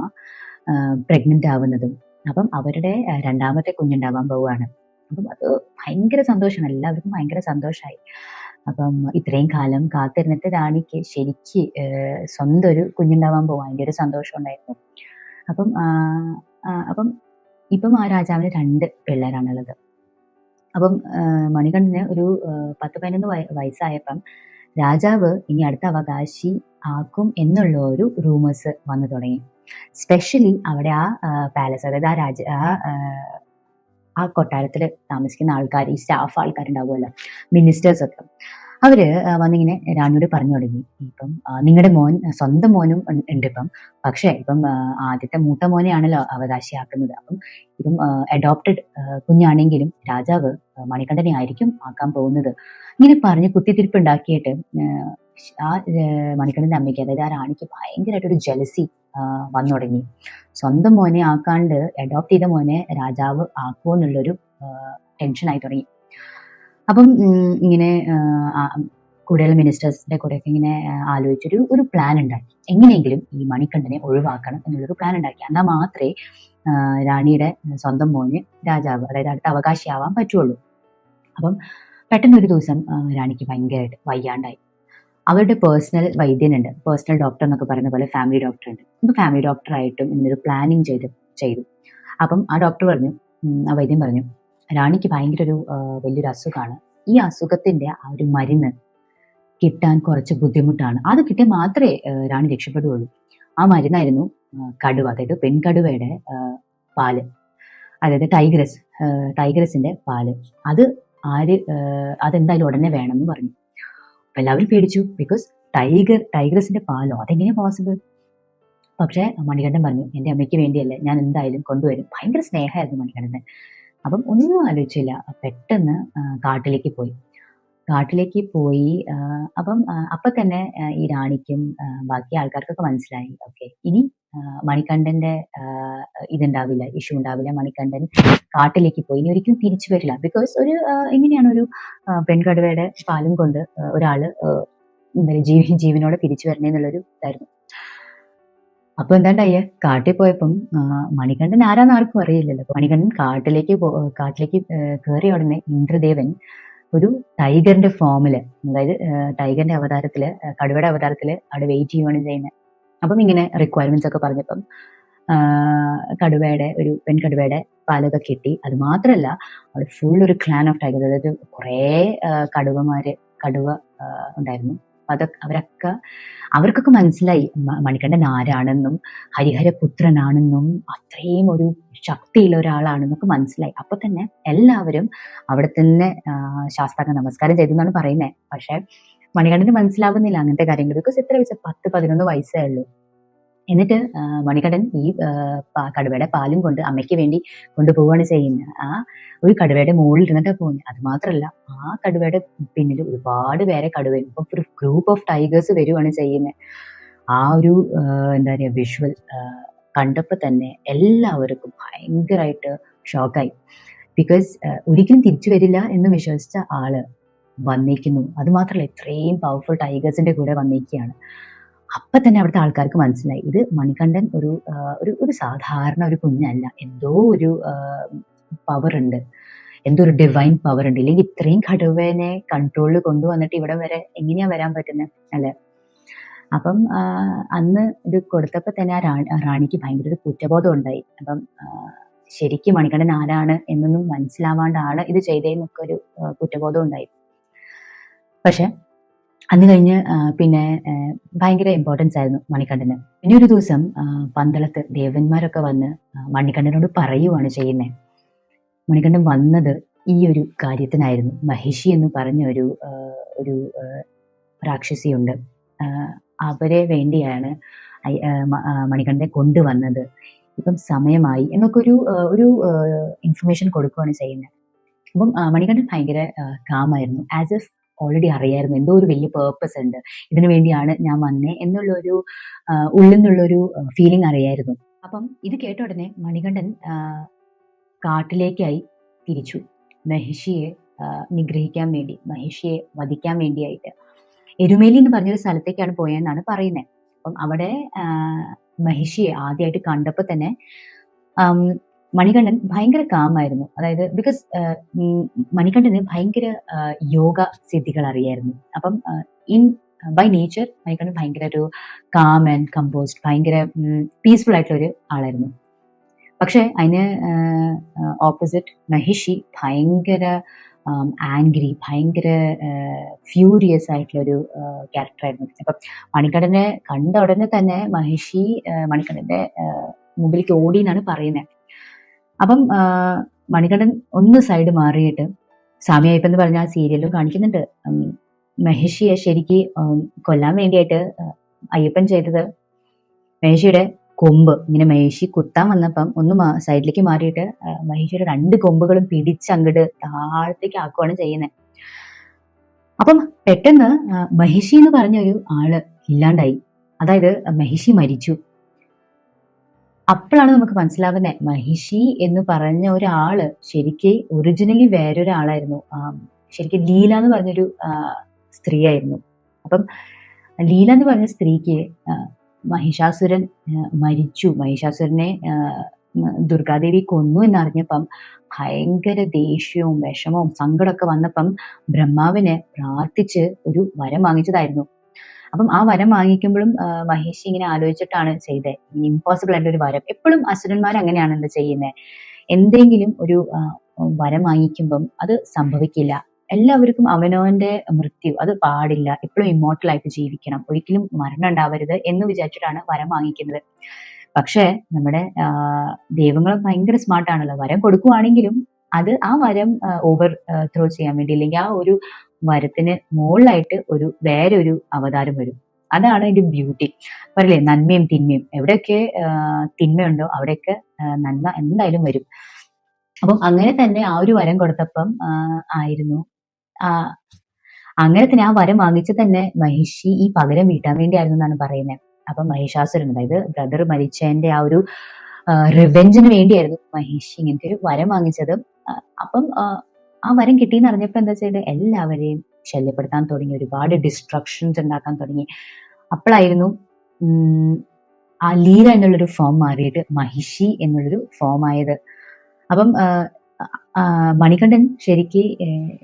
പ്രഗ്നന്റ് ആവുന്നതും. അപ്പം അവരുടെ രണ്ടാമത്തെ കുഞ്ഞുണ്ടാവാൻ പോവുകയാണ്. അപ്പം അത് ഭയങ്കര സന്തോഷമാണ്, എല്ലാവർക്കും ഭയങ്കര സന്തോഷമായി. അപ്പം ഇത്രയും കാലം കാത്തിരുന്നിട്ട് റാണിക്ക് ശരിക്ക് സ്വന്തം ഒരു കുഞ്ഞുണ്ടാവാൻ പോവാ, അതിൻ്റെ ഒരു സന്തോഷം ഉണ്ടായിരുന്നു. അപ്പം അപ്പം ഇപ്പം ആ രാജാവിന് 2 പിള്ളേരാണുള്ളത്. അപ്പം മണികണ്ഠന് ഒരു 10-11 വയസ്സായപ്പം രാജാവ് ഇനി അടുത്ത അവകാശി ആക്കും എന്നുള്ള ഒരു റൂമേഴ്സ് വന്നു തുടങ്ങി. സ്പെഷ്യലി അവിടെ ആ പാലസ്, അതായത് ആ കൊട്ടാരത്തിൽ താമസിക്കുന്ന ആൾക്കാർ, ഈ സ്റ്റാഫ് ആൾക്കാരുണ്ടാവുമല്ലോ, മിനിസ്റ്റേഴ്സ് ഒക്കെ, അവര് വന്നിങ്ങനെ റാണിയോട് പറഞ്ഞു തുടങ്ങി, ഇപ്പം നിങ്ങളുടെ മോൻ, സ്വന്തം മോനും ഉണ്ട് ഇപ്പം, പക്ഷേ ഇപ്പം ആദ്യത്തെ മൂത്ത മോനെയാണല്ലോ അവകാശിയാക്കുന്നത്. അപ്പം ഇപ്പം അഡോപ്റ്റഡ് കുഞ്ഞാണെങ്കിലും രാജാവ് മണികണ്ഠനെ ആയിരിക്കും ആക്കാൻ പോകുന്നത്. ഇങ്ങനെ പറഞ്ഞ് കുത്തിത്തിരിപ്പ് ഉണ്ടാക്കിയിട്ട് ആ മണികണ്ഠന്റെ അമ്മയ്ക്ക്, അതായത് ആ റാണിക്ക് ഭയങ്കരമായിട്ടൊരു ജലസി വന്നു തുടങ്ങി. സ്വന്തം മോനെ ആക്കാണ്ട് അഡോപ്റ്റ് ചെയ്ത മോനെ രാജാവ് ആക്കുമോ എന്നുള്ളൊരു ടെൻഷനായി തുടങ്ങി. അപ്പം ഇങ്ങനെ കൂടുതൽ മിനിസ്റ്റേഴ്സിന്റെ കൂടെയൊക്കെ ഇങ്ങനെ ആലോചിച്ചൊരു പ്ലാൻ ഉണ്ടാക്കി, എങ്ങനെയെങ്കിലും ഈ മണികണ്ഠനെ ഒഴിവാക്കണം എന്നുള്ളൊരു പ്ലാൻ ഉണ്ടാക്കി. എന്നാൽ മാത്രമേ റാണിയുടെ സ്വന്തം മോന് രാജാവ്, അതായത് അടുത്ത അവകാശിയാവാൻ പറ്റുള്ളൂ. അപ്പം പെട്ടെന്നൊരു ദിവസം റാണിക്ക് ഭയങ്കരമായിട്ട് വയ്യാണ്ടായി. അവരുടെ പേഴ്സണൽ വൈദ്യനുണ്ട്, പേഴ്സണൽ ഡോക്ടർ എന്നൊക്കെ പറയുന്ന പോലെ ഫാമിലി ഡോക്ടർ ഉണ്ട്. അപ്പോൾ ഫാമിലി ഡോക്ടറായിട്ടും ഇങ്ങനൊരു പ്ലാനിങ് ചെയ്തു. അപ്പം ആ ഡോക്ടർ പറഞ്ഞു, ആ വൈദ്യൻ പറഞ്ഞു, റാണിക്ക് ഭയങ്കര ഒരു വലിയൊരു അസുഖമാണ്. ഈ അസുഖത്തിന്റെ ആ ഒരു മരുന്ന് കിട്ടാൻ കുറച്ച് ബുദ്ധിമുട്ടാണ്. അത് കിട്ടിയാൽ മാത്രമേ റാണി രക്ഷപ്പെടുകയുള്ളൂ. ആ മരുന്നായിരുന്നു കടുവ, അതായത് പെൺകടുവയുടെ പാല്, അതായത് ടൈഗ്രസിന്റെ പാല്. അതെന്തായാലും ഉടനെ വേണമെന്ന് പറഞ്ഞു. അപ്പൊ എല്ലാവരും പേടിച്ചു, ബിക്കോസ് ടൈഗ്രസിന്റെ പാലോ, അതെങ്ങനെ പോസിബിൾ? പക്ഷേ മണികണ്ഠൻ പറഞ്ഞു, എൻ്റെ അമ്മയ്ക്ക് വേണ്ടിയല്ലേ, ഞാൻ എന്തായാലും കൊണ്ടുവരും. ഭയങ്കര സ്നേഹമായിരുന്നു മണികണ്ഠൻ. അപ്പം ഒന്നും ആലോചിച്ചില്ല, പെട്ടെന്ന് കാട്ടിലേക്ക് പോയി. അപ്പം തന്നെ ഈ റാണിക്കും ബാക്കി ആൾക്കാർക്കൊക്കെ മനസ്സിലായി, ഓക്കെ, ഇനി മണികണ്ഠന്റെ ഇതുണ്ടാവില്ല, ഇഷ്യൂ ഉണ്ടാവില്ല. മണികണ്ഠൻ കാട്ടിലേക്ക് പോയി, ഇനി ഒരിക്കലും തിരിച്ചു വരില്ല. ബിക്കോസ് എങ്ങനെയാണ് ഒരു പെൺകടുവയുടെ പാലും കൊണ്ട് ഒരാള് ജീവനോടെ തിരിച്ചു വരണേന്നുള്ളൊരു ഇതായിരുന്നു. അപ്പൊ എന്താണ്ടായേ, കാട്ടിൽ പോയപ്പം മണികണ്ഠൻ ആരാന്ന് ആർക്കും അറിയില്ലല്ലോ. മണികണ്ഠൻ കാട്ടിലേക്ക് കയറിയ ഉടനെ ഇന്ദ്രദേവൻ ഒരു ടൈഗറിന്റെ ഫോമില്, അതായത് ടൈഗറിന്റെ അവതാരത്തില്, കടുവയുടെ അവതാരത്തില് അവിടെ വെയിറ്റ് ചെയ്യുകയാണ് ചെയ്യുന്നത്. അപ്പം ഇങ്ങനെ റിക്വയർമെന്റ്സ് ഒക്കെ പറഞ്ഞപ്പം പെൺകടുവയുടെ പാലൊക്കെ കിട്ടി. അത് മാത്രമല്ല, അവിടെ ഫുൾ ഒരു ക്ലാൻ ഓഫ് ടൈഗർ, അതായത് കുറേ കടുവ ഉണ്ടായിരുന്നു. അവർക്കൊക്കെ മനസ്സിലായി മണികണ്ഠൻ ആരാണെന്നും ഹരിഹരപുത്രനാണെന്നും അത്രയും ഒരു ശക്തിയുള്ള ഒരാളാണെന്നൊക്കെ മനസ്സിലായി. അപ്പൊ തന്നെ എല്ലാവരും അവിടെ തന്നെ ശാസ്താംഗ നമസ്കാരം ചെയ്തു എന്നാണ് പറയുന്നത്. പക്ഷെ മണികണ്ഠന് മനസ്സിലാവുന്നില്ല അങ്ങനത്തെ കാര്യങ്ങൾ, ബിക്കോസ് എത്ര വയസ്സ്, 10-11 വയസ്സേ ഉള്ളൂ. എന്നിട്ട് മണികണ്ഠൻ ഈ കടുവയുടെ പാലും കൊണ്ട് അമ്മയ്ക്ക് വേണ്ടി കൊണ്ടുപോവുകയാണ് ചെയ്യുന്നത്. ആ ഒരു കടുവയുടെ മുകളിൽ ഇരുന്നിട്ടാണ് പോകുന്നത്. അത് മാത്രമല്ല, ആ കടുവയുടെ പിന്നിൽ ഒരുപാട് പേരെ കടുവയും, ഇപ്പൊ ഒരു ഗ്രൂപ്പ് ഓഫ് ടൈഗേഴ്സ് വരുവാണ് ചെയ്യുന്നത്. ആ ഒരു എന്താ പറയുക, വിഷ്വൽ കണ്ടപ്പോൾ തന്നെ എല്ലാവർക്കും ഭയങ്കരമായിട്ട് ഷോക്കായി. ബിക്കോസ് ഒരിക്കലും തിരിച്ചു വരില്ല എന്ന് വിശ്വസിച്ച ആള് വന്നിരിക്കുന്നു. അത് മാത്രമല്ല, ഇത്രയും പവർഫുൾ ടൈഗേഴ്സിന്റെ കൂടെ വന്നിരിക്കുകയാണ്. അപ്പൊ തന്നെ അവിടുത്തെ ആൾക്കാർക്ക് മനസ്സിലായി, ഇത് മണികണ്ഠൻ ഒരു സാധാരണ ഒരു കുഞ്ഞല്ല, എന്തോ ഒരു പവർ ഉണ്ട്, എന്തോ ഒരു ഡിവൈൻ പവർ ഉണ്ട്. ഇല്ലെങ്കിൽ ഇത്രയും കടുവനെ കൺട്രോളിൽ കൊണ്ടുവന്നിട്ട് ഇവിടെ വരെ എങ്ങനെയാ വരാൻ പറ്റുന്നത്, അല്ലെ? അപ്പം അന്ന് ഇത് കൊടുത്തപ്പോൾ തന്നെ ആ റാണിക്ക് ഭയങ്കര ഒരു കുറ്റബോധം ഉണ്ടായി. അപ്പം ശരിക്കും മണികണ്ഠൻ ആരാണ് എന്നൊന്നും മനസ്സിലാവാണ്ടാണ് ഇത് ചെയ്തതെന്നൊക്കെ ഒരു കുറ്റബോധം ഉണ്ടായി. പക്ഷെ അന്ന് കഴിഞ്ഞ് പിന്നെ ഭയങ്കര ഇമ്പോർട്ടൻസ് ആയിരുന്നു മണികണ്ഠന്. പിന്നെ ഒരു ദിവസം പന്തളത്ത് ദേവന്മാരൊക്കെ വന്ന് മണികണ്ഠനോട് പറയുവാണ് ചെയ്യുന്നത്. മണികണ്ഠൻ വന്നത് ഈ ഒരു കാര്യത്തിനായിരുന്നു. മഹിഷി എന്ന് പറഞ്ഞ ഒരു രാക്ഷസിയുണ്ട്, അവരെ വേണ്ടിയാണ് മണികണ്ഠനെ കൊണ്ടുവന്നത്. ഇപ്പം സമയമായി എന്നൊക്കെ ഒരു ഇൻഫർമേഷൻ കൊടുക്കുകയാണ് ചെയ്യുന്നത്. അപ്പം മണികണ്ഠൻ ഭയങ്കര കാമായിരുന്നു, ആസ് എഫ് ഓൾറെഡി അറിയായിരുന്നു എന്തോ ഒരു വലിയ പേർപ്പസ് ഉണ്ട്, ഇതിനു വേണ്ടിയാണ് ഞാൻ വന്നേ എന്നുള്ളൊരു ഉള്ളിൽ നിന്നുള്ളൊരു ഫീലിംഗ് അറിയായിരുന്നു. അപ്പം ഇത് കേട്ട ഉടനെ മണികണ്ഠൻ കാട്ടിലേക്കായി തിരിച്ചു, മഹിഷിയെ നിഗ്രഹിക്കാൻ വേണ്ടി, മഹിഷിയെ വധിക്കാൻ വേണ്ടിയായിട്ട്. എരുമേലി എന്ന് പറഞ്ഞൊരു സ്ഥലത്തേക്കാണ് പോയെന്നാണ് പറയുന്നത്. അപ്പം അവിടെ മഹിഷിയെ ആദ്യമായിട്ട് കണ്ടപ്പോൾ തന്നെ ആം, മണികണ്ഠൻ ഭയങ്കര കാമായിരുന്നു. അതായത് ബിക്കോസ് മണികണ്ഠന് ഭയങ്കര യോഗ സിദ്ധികൾ അറിയായിരുന്നു. അപ്പം ഇൻ ബൈ നേച്ചർ മണികണ്ഠൻ ഭയങ്കര ഒരു കാം ആൻഡ് കമ്പോസ്ഡ്, ഭയങ്കര പീസ്ഫുൾ ആയിട്ടുള്ള ഒരു ആളായിരുന്നു. പക്ഷെ അതിന് ഓപ്പോസിറ്റ് മഹിഷി ഭയങ്കര ആംഗ്രി, ഭയങ്കര ഫ്യൂരിയസ് ആയിട്ടുള്ള ഒരു ക്യാരക്ടറായിരുന്നു. അപ്പം മണികണ്ഠനെ കണ്ട ഉടനെ തന്നെ മഹിഷി മണികണ്ഠന്റെ മുമ്പിലേക്ക് ഓടി എന്നാണ് പറയുന്നത്. അപ്പം മണികണ്ഠൻ ഒന്ന് സൈഡ് മാറിയിട്ട്, സാമ്യയപ്പം എന്ന് പറഞ്ഞ ആ സീരിയലും കാണിക്കുന്നുണ്ട്, മഹിഷിയെ ശരിക്ക് കൊല്ലാൻ വേണ്ടിയിട്ട് അയ്യപ്പൻ ചെയ്തത് മഹിഷിയുടെ കൊമ്പ് ഇങ്ങനെ മഹിഷി കുത്താൻ വന്നപ്പം ഒന്ന് സൈഡിലേക്ക് മാറിയിട്ട് മഹിഷിയുടെ 2 കൊമ്പുകളും പിടിച്ച് അങ്ങോട്ട് താഴത്തേക്ക് ആക്കുകയാണ് ചെയ്യുന്നത്. അപ്പം പെട്ടെന്ന് മഹിഷി എന്ന് പറഞ്ഞ ഒരു ആള് ഇല്ലാണ്ടായി. അതായത് മഹിഷി മരിച്ചു. അപ്പോഴാണ് നമുക്ക് മനസ്സിലാവുന്നത് മഹിഷി എന്ന് പറഞ്ഞ ഒരാള് ശരിക്ക് ഒറിജിനലി വേറൊരാളായിരുന്നു. ശരിക്കും ലീല എന്ന് പറഞ്ഞൊരു സ്ത്രീയായിരുന്നു. അപ്പം ലീല എന്ന് പറഞ്ഞ സ്ത്രീക്ക് മഹിഷാസുരൻ മരിച്ചു, മഹിഷാസുരനെ ദുർഗാദേവി കൊന്നു എന്നറിഞ്ഞപ്പം ഭയങ്കര ദേഷ്യവും വിഷമവും സങ്കടമൊക്കെ വന്നപ്പം ബ്രഹ്മാവിനെ പ്രാർത്ഥിച്ച് ഒരു വരം വാങ്ങിച്ചതായിരുന്നു. അപ്പം ആ വരം വാങ്ങിക്കുമ്പോഴും മഹിഷി ഇങ്ങനെ ആലോചിച്ചിട്ടാണ് ചെയ്തത്. ഇമ്പോസിബിൾ ആയിട്ടുള്ള ഒരു വരം. എപ്പോഴും അസുരന്മാർ അങ്ങനെയാണല്ലോ ചെയ്യുന്നത്. എന്തെങ്കിലും ഒരു വരം വാങ്ങിക്കുമ്പം അത് സംഭവിക്കില്ല. എല്ലാവർക്കും അവനവന്റെ മൃത്യു അത് പാടില്ല, എപ്പോഴും ഇമ്മോർട്ടൽ ആയിട്ട് ജീവിക്കണം, ഒരിക്കലും മരണം ഉണ്ടാവരുത് എന്ന് വിചാരിച്ചിട്ടാണ് വരം വാങ്ങിക്കുന്നത്. പക്ഷെ നമ്മുടെ ദൈവങ്ങൾ ഭയങ്കര സ്മാർട്ടാണല്ലോ. വരം കൊടുക്കുവാണെങ്കിലും അത് ആ വരം ഓവർ ത്രോ ചെയ്യാൻ വേണ്ടി, അല്ലെങ്കിൽ ആ ഒരു വരത്തിന് മുകളിലായിട്ട് വേറൊരു അവതാരം വരും. അതാണ് അതിന്റെ ബ്യൂട്ടി. പറയില്ലേ, നന്മയും തിന്മയും. എവിടെയൊക്കെ തിന്മയുണ്ടോ അവിടെയൊക്കെ നന്മ എന്തായാലും വരും. അപ്പം അങ്ങനെ തന്നെ ആ ഒരു വരം കൊടുത്തപ്പം ആയിരുന്നു അങ്ങനെ തന്നെ ആ വരം വാങ്ങിച്ച് തന്നെ മഹിഷി ഈ പകരം വീട്ടാൻ വേണ്ടിയായിരുന്നു എന്നാണ് പറയുന്നത്. അപ്പം മഹിഷാസുരൻ, അതായത് ബ്രദർ മരിച്ചതിന്റെ ആ ഒരു റിവെഞ്ചിന് വേണ്ടിയായിരുന്നു മഹിഷി ഇങ്ങനത്തെ ഒരു വരം വാങ്ങിച്ചത്. അപ്പം ആ വരം കിട്ടിയെന്ന് അറിഞ്ഞപ്പോൾ എന്താ ചെയ്തത്, എല്ലാവരെയും ശല്യപ്പെടുത്താൻ തുടങ്ങി, ഒരുപാട് ഡിസ്ട്രക്ഷൻസ് ഉണ്ടാക്കാൻ തുടങ്ങി. അപ്പോഴായിരുന്നു ആ ലീല എന്നുള്ളൊരു ഫോം മാറിയിട്ട് മഹിഷി എന്നുള്ളൊരു ഫോം ആയത്. അപ്പം മണികണ്ഠൻ ശരിക്ക്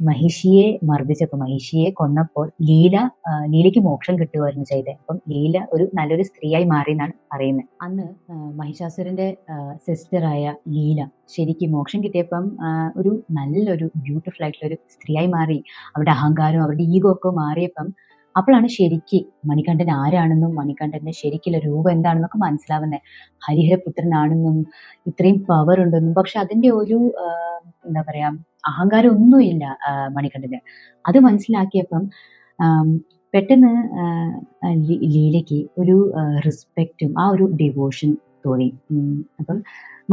മഹിഷിയെ മർദ്ദിച്ചപ്പോൾ, മഹിഷിയെ കൊന്നപ്പോൾ ലീലയ്ക്ക് മോക്ഷം കിട്ടുകയായിരുന്നു ചെയ്തത്. അപ്പം ലീല ഒരു നല്ലൊരു സ്ത്രീയായി മാറി എന്നാണ് പറയുന്നത്. അന്ന് മഹിഷാസുരന്റെ സിസ്റ്ററായ ലീല ശരിക്കും മോക്ഷം കിട്ടിയപ്പം ഒരു നല്ലൊരു ബ്യൂട്ടിഫുൾ ആയിട്ടുള്ള ഒരു സ്ത്രീയായി മാറി. അവരുടെ അഹങ്കാരവും അവരുടെ ഈഗോ ഒക്കെ മാറിയപ്പം അപ്പോഴാണ് ശരിക്ക് മണികണ്ഠൻ ആരാണെന്നും മണികണ്ഠന്റെ ശരിക്കുള്ള രൂപം എന്താണെന്നൊക്കെ മനസ്സിലാവുന്നത്. ഹരിഹരപുത്രനാണെന്നും ഇത്രയും പവർ ഉണ്ടെന്നും. പക്ഷെ അതിന്റെ ഒരു എന്താ പറയാ, അഹങ്കാരം ഒന്നുമില്ല മണികണ്ഠന്. അത് മനസ്സിലാക്കിയപ്പം പെട്ടെന്ന് ലീലയ്ക്ക് ഒരു റെസ്പെക്റ്റും ആ ഒരു ഡിവോഷൻ തോന്നി. അപ്പം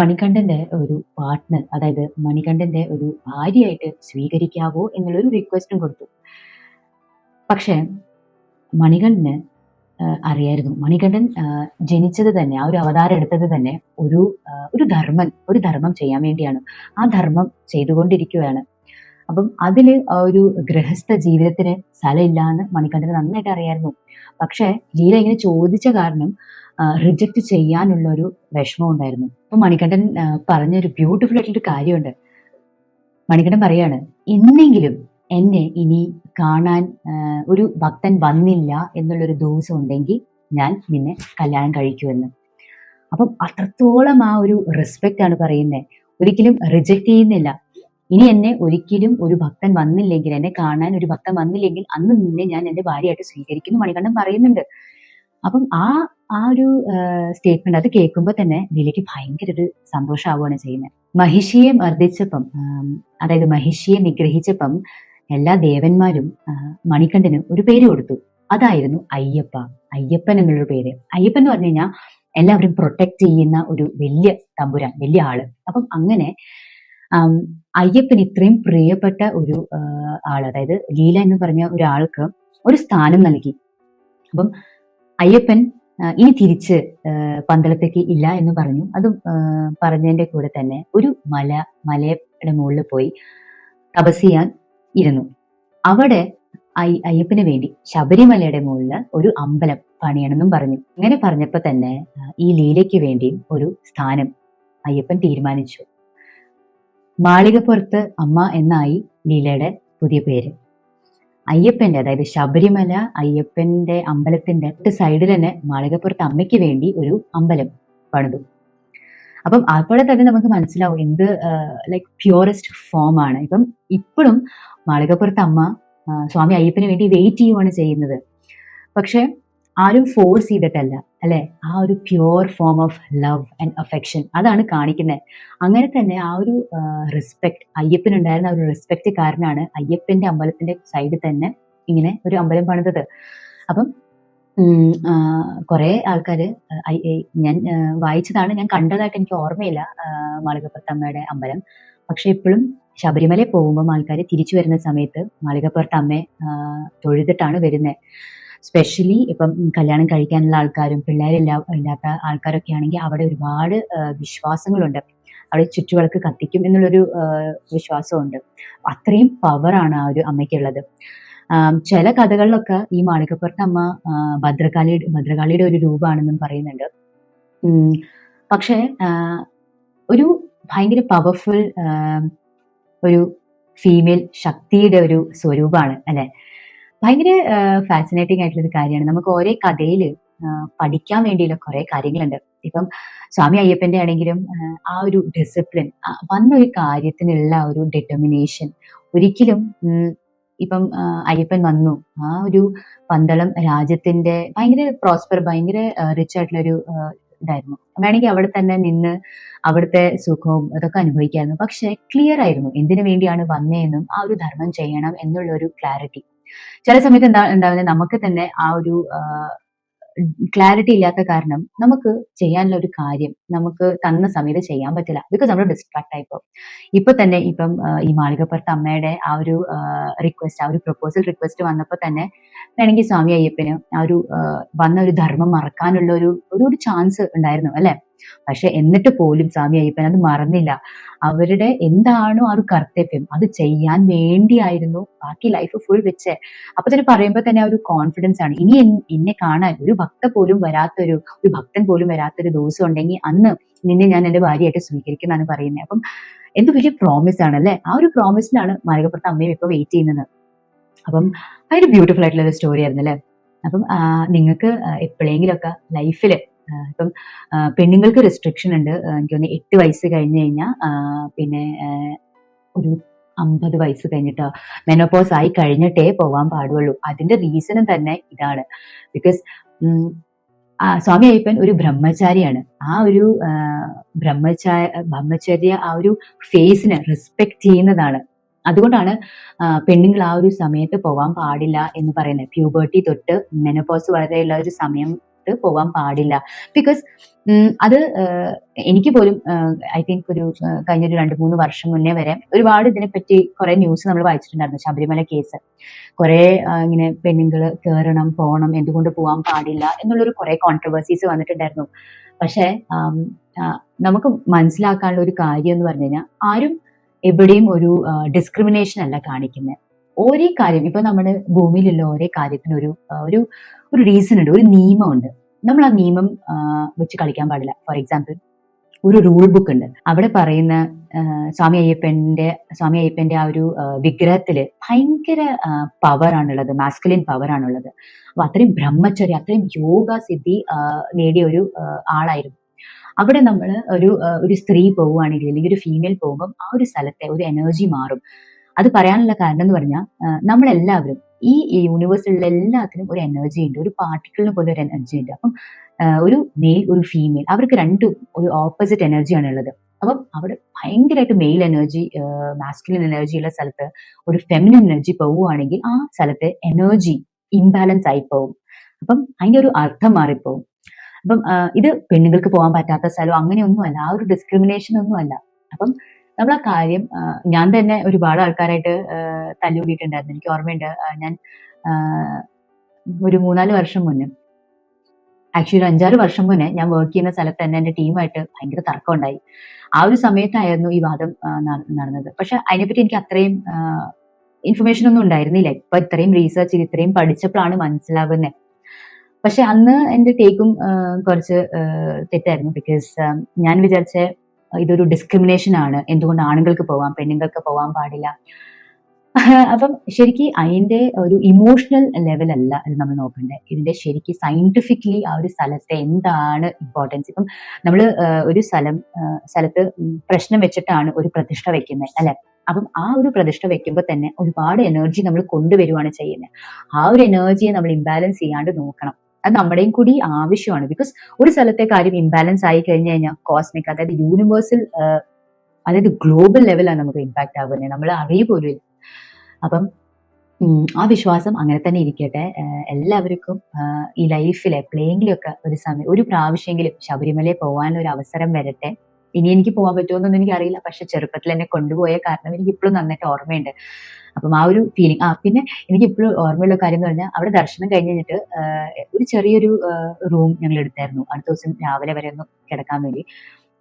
മണികണ്ഠന്റെ ഒരു പാർട്ട്ണർ, അതായത് മണികണ്ഠന്റെ ഒരു ഭാര്യയായിട്ട് സ്വീകരിക്കാവോ എന്നുള്ളൊരു റിക്വസ്റ്റും കൊടുത്തു. പക്ഷെ മണികണ്ഠന് അറിയായിരുന്നു, മണികണ്ഠൻ ജനിച്ചത് തന്നെ, ആ ഒരു അവതാരം എടുത്തത് തന്നെ ഒരു ധർമ്മം ചെയ്യാൻ വേണ്ടിയാണ്. ആ ധർമ്മം ചെയ്തുകൊണ്ടിരിക്കുകയാണ്. അപ്പം അതില് ഒരു ഗൃഹസ്ഥ ജീവിതത്തിന് സ്ഥലമില്ല എന്ന് മണികണ്ഠന് നന്നായിട്ട് അറിയായിരുന്നു. പക്ഷെ ലീല ഇങ്ങനെ ചോദിച്ച കാരണം റിജക്റ്റ് ചെയ്യാനുള്ള ഒരു വിഷമം ഉണ്ടായിരുന്നു. അപ്പൊ മണികണ്ഠൻ പറഞ്ഞൊരു ബ്യൂട്ടിഫുൾ ആയിട്ടുള്ളൊരു കാര്യമുണ്ട്. മണികണ്ഠൻ പറയാണ്, എന്നെങ്കിലും എന്നെ ഇനി കാണാൻ ഒരു ഭക്തൻ വന്നില്ല എന്നുള്ളൊരു ദിവസം ഉണ്ടെങ്കിൽ ഞാൻ നിന്നെ കല്യാണം കഴിക്കുമെന്ന്. അപ്പം അത്രത്തോളം ആ ഒരു റെസ്പെക്റ്റ് ആണ് പറയുന്നത്. ഒരിക്കലും റിജക്റ്റ് ചെയ്യുന്നില്ല. ഇനി എന്നെ ഒരിക്കലും ഒരു ഭക്തൻ വന്നില്ലെങ്കിൽ, എന്നെ കാണാൻ ഒരു ഭക്തൻ വന്നില്ലെങ്കിൽ അന്ന് നിന്നെ ഞാൻ എൻ്റെ ഭാര്യയായിട്ട് സ്വീകരിക്കുന്നു മണികണ്ഠൻ പറയുന്നുണ്ട്. അപ്പം ആ ഒരു സ്റ്റേറ്റ്മെന്റ് അത് കേൾക്കുമ്പോൾ തന്നെ ലീലയ്ക്ക് ഭയങ്കര ഒരു സന്തോഷമാവുകയാണ് ചെയ്യുന്നത്. മഹിഷിയെ മർദ്ദിച്ചപ്പം, അതായത് മഹിഷിയെ നിഗ്രഹിച്ചപ്പം എല്ലാ ദേവന്മാരും മണികണ്ഠന് ഒരു പേര് കൊടുത്തു. അതായിരുന്നു അയ്യപ്പ. അയ്യപ്പൻ എന്നുള്ളൊരു പേര്. അയ്യപ്പൻ എന്ന് പറഞ്ഞു കഴിഞ്ഞാൽ എല്ലാവരും പ്രൊട്ടക്ട് ചെയ്യുന്ന ഒരു വലിയ തമ്പുരാൻ, വലിയ ആള്. അപ്പം അങ്ങനെ അയ്യപ്പന് ഇത്രയും പ്രിയപ്പെട്ട ഒരു ആള്, അതായത് ലീല എന്ന് പറഞ്ഞ ഒരാൾക്ക് ഒരു സ്ഥാനം നൽകി. അപ്പം അയ്യപ്പൻ ഇനി തിരിച്ച് പന്തളത്തേക്ക് ഇല്ല എന്ന് പറഞ്ഞു. അത് പറഞ്ഞതിന്റെ കൂടെ തന്നെ ഒരു മലയുടെ മുകളിൽ പോയി തപസ് ചെയ്യാൻ ഇരുന്നു. അവിടെ അയ്യപ്പന് വേണ്ടി ശബരിമലയുടെ മുകളിൽ ഒരു അമ്പലം പണിയണമെന്നും പറഞ്ഞു. ഇങ്ങനെ പറഞ്ഞപ്പോ തന്നെ ഈ ലീലയ്ക്ക് വേണ്ടി ഒരു സ്ഥാനം അയ്യപ്പൻ തീരുമാനിച്ചു. മാളികപ്പുറത്ത് അമ്മ എന്നായി ലീലയുടെ പുതിയ പേര്. അയ്യപ്പന്റെ, അതായത് ശബരിമല അയ്യപ്പന്റെ അമ്പലത്തിന്റെ സൈഡിൽ തന്നെ മാളികപ്പുറത്ത് അമ്മയ്ക്ക് വേണ്ടി ഒരു അമ്പലം പണിതു. അപ്പം അപ്പോഴെ തന്നെ നമുക്ക് മനസ്സിലാവും എന്ത് ലൈക്ക് പ്യൂറസ്റ്റ് ഫോം ആണ്. ഇപ്പം ഇപ്പോഴും മാളികപ്പുറത്ത് അമ്മ സ്വാമി അയ്യപ്പന് വേണ്ടി വെയിറ്റ് ചെയ്യുവാണ് ചെയ്യുന്നത്. പക്ഷെ ആരും ഫോഴ്സ് ചെയ്തിട്ടല്ല, അല്ലെ? ആ ഒരു pure form of love and affection അതാണ് കാണിക്കുന്നത്. അങ്ങനെ തന്നെ ആ ഒരു റെസ്പെക്ട്, അയ്യപ്പനുണ്ടായിരുന്ന ആ ഒരു റെസ്പെക്ട് കാരണമാണ് അയ്യപ്പന്റെ അമ്പലത്തിന്റെ സൈഡിൽ തന്നെ ഇങ്ങനെ ഒരു അമ്പലം പണിതത്. അപ്പം കുറെ ആൾക്കാര് ഞാൻ വായിച്ചതാണ്, ഞാൻ കണ്ടതായിട്ട് എനിക്ക് ഓർമ്മയില്ല മാളികപ്പുറത്തമ്മയുടെ അമ്പലം. പക്ഷെ ഇപ്പോഴും ശബരിമലയിൽ പോകുമ്പോൾ ആൾക്കാർ തിരിച്ചു വരുന്ന സമയത്ത് മാളികപ്പുറത്ത് അമ്മയെ തൊഴുതിട്ടാണ് വരുന്നത്. സ്പെഷ്യലി ഇപ്പം കല്യാണം കഴിക്കാനുള്ള ആൾക്കാരും ഇല്ലാത്ത ആൾക്കാരൊക്കെ ആണെങ്കിൽ അവിടെ ഒരുപാട് വിശ്വാസങ്ങളുണ്ട്. അവിടെ ചുറ്റുവിളക്ക് കത്തിക്കും എന്നുള്ളൊരു വിശ്വാസമുണ്ട്. അത്രയും പവറാണ് ആ ഒരു അമ്മയ്ക്കുള്ളത്. ചില കഥകളിലൊക്കെ ഈ മാളികപ്പുറത്ത് അമ്മ ഭദ്രകാളിയുടെ ഒരു രൂപമാണെന്നും പറയുന്നുണ്ട്. പക്ഷെ ഒരു ഭയങ്കര പവർഫുൾ ഒരു ഫീമെയിൽ ശക്തിയുടെ ഒരു സ്വരൂപമാണ്, അല്ലെ? ഭയങ്കര ഫാസിനേറ്റിംഗ് ആയിട്ടുള്ള ഒരു കാര്യമാണ്. നമുക്ക് ഓരോ കഥയിൽ പഠിക്കാൻ വേണ്ടിയുള്ള കുറെ കാര്യങ്ങളുണ്ട്. ഇപ്പം സ്വാമി അയ്യപ്പന്റെ ആണെങ്കിലും ആ ഒരു ഡിസിപ്ലിൻ, വന്ന ഒരു കാര്യത്തിനുള്ള ഒരു ഡിറ്റർമിനേഷൻ, ഒരിക്കലും ഇപ്പം അയ്യപ്പൻ വന്നു, ആ ഒരു പന്തളം രാജ്യത്തിന്റെ ഭയങ്കര പ്രോസ്പർ, ഭയങ്കര റിച്ച് ആയിട്ടുള്ള ഒരു ഇതായിരുന്നു. വേണമെങ്കിൽ അവിടെ തന്നെ നിന്ന് അവിടുത്തെ സുഖവും അതൊക്കെ അനുഭവിക്കായിരുന്നു. പക്ഷെ ക്ലിയർ ആയിരുന്നു എന്തിനു വേണ്ടിയാണ് വന്നതെന്നും ആ ഒരു ധർമ്മം ചെയ്യണം എന്നുള്ള ഒരു ക്ലാരിറ്റി. ചില സമയത്ത് ഉണ്ടാവുന്നത് നമുക്ക് തന്നെ ആ ഒരു ക്ലാരിറ്റി ഇല്ലാത്ത കാരണം നമുക്ക് ചെയ്യാനുള്ള ഒരു കാര്യം നമുക്ക് തന്ന സമയത്ത് ചെയ്യാൻ പറ്റില്ല. ബിക്കോസ് നമ്മൾ ഡിസ്ട്രാക്ട് ആയിപ്പോ. ഇപ്പൊ തന്നെ ഇപ്പം ഈ മാളികപ്പുറത്ത് അമ്മയുടെ ആ ഒരു റിക്വസ്റ്റ്, ആ ഒരു പ്രൊപ്പോസൽ റിക്വസ്റ്റ് വന്നപ്പോ തന്നെ വേണമെങ്കിൽ സ്വാമി അയ്യപ്പന് ആ ഒരു വന്ന ഒരു ധർമ്മം മറക്കാനുള്ള ഒരു ചാൻസ് ഉണ്ടായിരുന്നു, അല്ലെ? പക്ഷെ എന്നിട്ട് പോലും സ്വാമി അയ്യപ്പൻ അത് മറന്നില്ല. അവരുടെ എന്താണോ ആ ഒരു കർത്തവ്യം അത് ചെയ്യാൻ വേണ്ടിയായിരുന്നു ബാക്കി ലൈഫ് ഫുൾ വെച്ച്. അപ്പൊ തന്നെ പറയുമ്പോൾ തന്നെ ആ ഒരു കോൺഫിഡൻസ് ആണ്. ഇനി എന്നെ കാണാൻ ഒരു ഭക്തൻ പോലും വരാത്തൊരു ദിവസം ഉണ്ടെങ്കിൽ അന്ന് നിന്നെ ഞാൻ എന്റെ ഭാര്യയായിട്ട് സ്വീകരിക്കുന്നതാണ് പറയുന്നത്. അപ്പം എന്ത് വലിയ പ്രോമിസ് ആണ്, അല്ലെ? ആ ഒരു പ്രോമിസിലാണ് മാളികപ്പുറത്ത് അമ്മയും ഇപ്പൊ വെയിറ്റ് ചെയ്യുന്നത്. അപ്പം ഭയങ്കര ബ്യൂട്ടിഫുൾ ആയിട്ടുള്ള ഒരു സ്റ്റോറി ആയിരുന്നു, അല്ലെ? അപ്പം നിങ്ങൾക്ക് എപ്പോഴെങ്കിലും ഒക്കെ ലൈഫിൽ ഇപ്പം പെണ്ണുങ്ങൾക്ക് റെസ്ട്രിക്ഷൻ ഉണ്ട്. എനിക്ക് തോന്നുന്നു 8 വയസ്സ് കഴിഞ്ഞ് കഴിഞ്ഞാൽ പിന്നെ ഒരു 50 വയസ്സ് കഴിഞ്ഞിട്ടോ മെനോപോസ് ആയി കഴിഞ്ഞിട്ടേ പോവാൻ പാടുള്ളൂ. അതിന്റെ റീസണും തന്നെ ഇതാണ്. ബിക്കോസ് സ്വാമി അയ്യപ്പൻ ഒരു ബ്രഹ്മചാരിയാണ്. ആ ഒരു ബ്രഹ്മചര്യ ആ ഒരു ഫേസിനെ റെസ്പെക്ട് ചെയ്യുന്നതാണ്. അതുകൊണ്ടാണ് പെണ്ണുങ്ങൾ ആ ഒരു സമയത്ത് പോവാൻ പാടില്ല എന്ന് പറയുന്നത്. പ്യൂബർട്ടി തൊട്ട് മെനോപോസ് വരെയുള്ള ഒരു സമയം പോവാൻ പാടില്ല. ബിക്കോസ് അത് എനിക്ക് പോലും ഐ തിങ്ക് ഒരു കഴിഞ്ഞൊരു 2-3 വർഷം മുന്നേ വരെ ഒരുപാട് ഇതിനെപ്പറ്റി കുറെ ന്യൂസ് നമ്മൾ വായിച്ചിട്ടുണ്ടായിരുന്നു. ശബരിമല കേസ് കുറെ ഇങ്ങനെ പെണ്ണുങ്ങൾ കയറണം, പോകണം, എന്തുകൊണ്ട് പോവാൻ പാടില്ല എന്നുള്ളൊരു കുറെ കോൺട്രവേഴ്സീസ് വന്നിട്ടുണ്ടായിരുന്നു. പക്ഷെ നമുക്ക് മനസ്സിലാക്കാനുള്ള ഒരു കാര്യം എന്ന് പറഞ്ഞു കഴിഞ്ഞാൽ ആരും എവിടെയും ഒരു ഡിസ്ക്രിമിനേഷൻ അല്ല കാണിക്കുന്നത്. ഓരോ കാര്യം ഇപ്പൊ നമ്മുടെ ഭൂമിയിലുള്ള ഓരോ കാര്യത്തിനും ഒരു റീസൺ ഉണ്ട്, ഒരു നിയമമുണ്ട്. നമ്മൾ ആ നിയമം വെച്ച് കളിക്കാൻ പാടില്ല. ഫോർ എക്സാമ്പിൾ, ഒരു റൂൾ ബുക്ക് ഉണ്ട്. അവിടെ പറയുന്ന സ്വാമി അയ്യപ്പന്റെ ആ ഒരു വിഗ്രഹത്തില് ഭയങ്കര പവർ ആണുള്ളത്, മാസ്കുലിൻ പവർ ആണുള്ളത്. അപ്പൊ അത്രയും ബ്രഹ്മചര്യ, അത്രയും യോഗ സിദ്ധി നേടിയ ഒരു ആളായിരുന്നു. അവിടെ നമ്മൾ ഒരു സ്ത്രീ പോവുകയാണെങ്കിൽ അല്ലെങ്കിൽ ഒരു ഫീമെയിൽ പോകുമ്പോൾ ആ ഒരു സ്ഥലത്തെ ഒരു എനർജി മാറും. അത് പറയാനുള്ള കാരണം എന്ന് പറഞ്ഞാൽ നമ്മളെല്ലാവരും ഈ യൂണിവേഴ്സിലുള്ള എല്ലാത്തിനും ഒരു എനർജി ഉണ്ട്, ഒരു പാർട്ടിക്കിളിന് പോലും ഒരു എനർജി ഉണ്ട്. അപ്പം ഒരു മെയിൽ ഒരു ഫീമെയിൽ അവർക്ക് രണ്ടും ഒരു ഓപ്പോസിറ്റ് എനർജിയാണ് ഉള്ളത്. അപ്പം അവിടെ ഭയങ്കരമായിട്ട് മെയിൽ എനർജി മാസ്കുലിൻ എനർജി ഉള്ള സ്ഥലത്ത് ഒരു ഫെമിനിൻ എനർജി പോവുകയാണെങ്കിൽ ആ സ്ഥലത്തെ എനർജി ഇംബാലൻസ് ആയി പോകും. അപ്പം അതിന്റെ ഒരു അർത്ഥം മാറിപ്പോവും. അപ്പം ഇത് പെണ്ണുങ്ങൾക്ക് പോകാൻ പറ്റാത്ത സ്ഥലം അങ്ങനെയൊന്നുമല്ല, ആ ഒരു ഡിസ്ക്രിമിനേഷൻ ഒന്നുമല്ല. അപ്പം നമ്മൾ ആ കാര്യം ഞാൻ തന്നെ ഒരുപാട് ആൾക്കാരായിട്ട് തല്ലുകൂടിയിട്ടുണ്ടായിരുന്നു. എനിക്ക് ഓർമ്മയുണ്ട്, ഞാൻ ഒരു 3-4 വർഷം മുന്നേ, ആക്ച്വലി ഒരു 5-6 വർഷം മുന്നേ ഞാൻ വർക്ക് ചെയ്യുന്ന സ്ഥലത്ത് തന്നെ എന്റെ ടീമായിട്ട് ഭയങ്കര തർക്കം ഉണ്ടായി. ആ ഒരു സമയത്തായിരുന്നു ഈ വാദം നടന്നത്. പക്ഷെ അതിനെപ്പറ്റി എനിക്ക് അത്രയും ഇൻഫർമേഷൻ ഒന്നും ഉണ്ടായിരുന്നില്ല. ഇപ്പൊ ഇത്രയും റീസെർച്ച് ചെയ്ത് ഇത്രയും പഠിച്ചപ്പോഴാണ് മനസ്സിലാവുന്നത്. പക്ഷെ അന്ന് എന്റെ ടേക്കും കുറച്ച് തെറ്റായിരുന്നു. ബിക്കോസ് ഞാൻ വിചാരിച്ച ഇതൊരു ഡിസ്ക്രിമിനേഷൻ ആണ്. എന്തുകൊണ്ട് ആണുങ്ങൾക്ക് പോവാം, പെണ്ണുങ്ങൾക്ക് പോവാൻ പാടില്ല. അപ്പം ശരിക്ക് അതിന്റെ ഒരു ഇമോഷണൽ ലെവൽ അല്ല ഇത് നമ്മൾ നോക്കണ്ടേ. ഇതിന്റെ ശരിക്ക് സയന്റിഫിക്കലി ആ ഒരു സ്ഥലത്തെ എന്താണ് ഇമ്പോർട്ടൻസ്. ഇപ്പം നമ്മള് ഒരു സ്ഥലത്ത് പ്രശ്നം വെച്ചിട്ടാണ് ഒരു പ്രതിഷ്ഠ വെക്കുന്നത് അല്ലെ. അപ്പം ആ ഒരു പ്രതിഷ്ഠ വെക്കുമ്പോൾ തന്നെ ഒരുപാട് എനർജി നമ്മൾ കൊണ്ടുവരുവാണ് ചെയ്യുന്നത്. ആ ഒരു എനർജിയെ നമ്മൾ ഇംബാലൻസ് ചെയ്യാണ്ട് നോക്കണം. അത് നമ്മുടെയും കൂടി ആവശ്യമാണ്. ബിക്കോസ് ഒരു സ്ഥലത്തെ കാര്യം ഇംബാലൻസ് ആയി കഴിഞ്ഞു കഴിഞ്ഞാൽ കോസ്മിക്, അതായത് യൂണിവേഴ്സൽ, അതായത് ഗ്ലോബൽ ലെവലാണ് നമുക്ക് ഇമ്പാക്ട് ആകുന്നത്. നമ്മൾ അറിയുപോലും ഇല്ല. അപ്പം ആ വിശ്വാസം അങ്ങനെ തന്നെ ഇരിക്കട്ടെ. എല്ലാവർക്കും ഈ ലൈഫിൽ എപ്പോഴെങ്കിലും ഒക്കെ ഒരു പ്രാവശ്യമെങ്കിലും ശബരിമലയിൽ പോകാൻ ഒരു അവസരം വരട്ടെ. ഇനി എനിക്ക് പോകാൻ പറ്റുമോന്നൊന്നും എനിക്കറിയില്ല. പക്ഷെ ചെറുപ്പത്തിൽ എന്നെ കൊണ്ടുപോയ കാരണം എനിക്ക് ഇപ്പോഴും നന്നായിട്ട് ഓർമ്മയുണ്ട്. അപ്പം ആ ഒരു ഫീലിംഗ്. പിന്നെ എനിക്ക് ഇപ്പോഴും ഓർമ്മയുള്ള കാര്യം എന്ന് പറഞ്ഞാൽ അവിടെ ദർശനം കഴിഞ്ഞിട്ട് ഒരു ചെറിയൊരു റൂം ഞങ്ങൾ എടുത്തായിരുന്നു അടുത്ത ദിവസം രാവിലെ വരെ ഒന്ന് കിടക്കാൻ വേണ്ടി.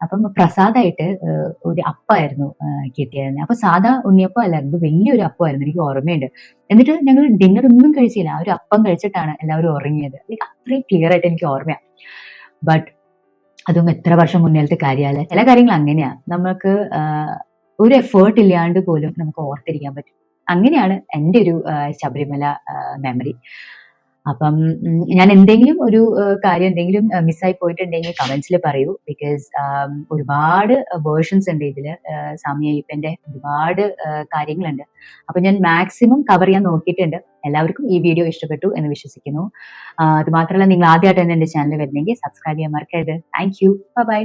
അപ്പം പ്രസാദമായിട്ട് ഒരു അപ്പമായിരുന്നു കിട്ടിയത്. അപ്പൊ സാധാ ഉണ്ണിയപ്പം അല്ലായിരുന്നു, വലിയൊരു അപ്പമായിരുന്നു, എനിക്ക് ഓർമ്മയുണ്ട്. എന്നിട്ട് ഞങ്ങൾ ഡിന്നർ ഒന്നും കഴിച്ചില്ല, ആ ഒരു അപ്പം കഴിച്ചിട്ടാണ് എല്ലാവരും ഉറങ്ങിയത്. ലൈക്ക് അത്രയും ക്ലിയർ ആയിട്ട് എനിക്ക് ഓർമ്മയാണ്. ബട്ട് അതും എത്ര വർഷം മുന്നേലത്തെ കാര്യമല്ല. ചില കാര്യങ്ങൾ അങ്ങനെയാ, നമുക്ക് ഒരു എഫേർട്ട് ഇല്ലാണ്ട് പോലും നമുക്ക് ഓർത്തിരിക്കാൻ പറ്റും. അങ്ങനെയാണ് എൻ്റെ ഒരു ശബരിമല മെമ്മറി. അപ്പം ഞാൻ എന്തെങ്കിലും ഒരു കാര്യം എന്തെങ്കിലും മിസ്സായി പോയിട്ടുണ്ടെങ്കിൽ കമന്റ്സിൽ പറയൂ. ബിക്കോസ് ഒരുപാട് വേർഷൻസ് ഉണ്ട് ഇതില്. സ്വാമി അയ്യപ്പന്റെ ഒരുപാട് കാര്യങ്ങളുണ്ട്. അപ്പൊ ഞാൻ മാക്സിമം കവർ ചെയ്യാൻ നോക്കിയിട്ടുണ്ട്. എല്ലാവർക്കും ഈ വീഡിയോ ഇഷ്ടപ്പെട്ടു എന്ന് വിശ്വസിക്കുന്നു. അത് മാത്രമല്ല, നിങ്ങൾ ആദ്യമായിട്ടാണ് എന്റെ ചാനൽ വരുന്നെങ്കിൽ സബ്സ്ക്രൈബ് ചെയ്യാൻ മറക്കരുത്. Thank you. ബൈ.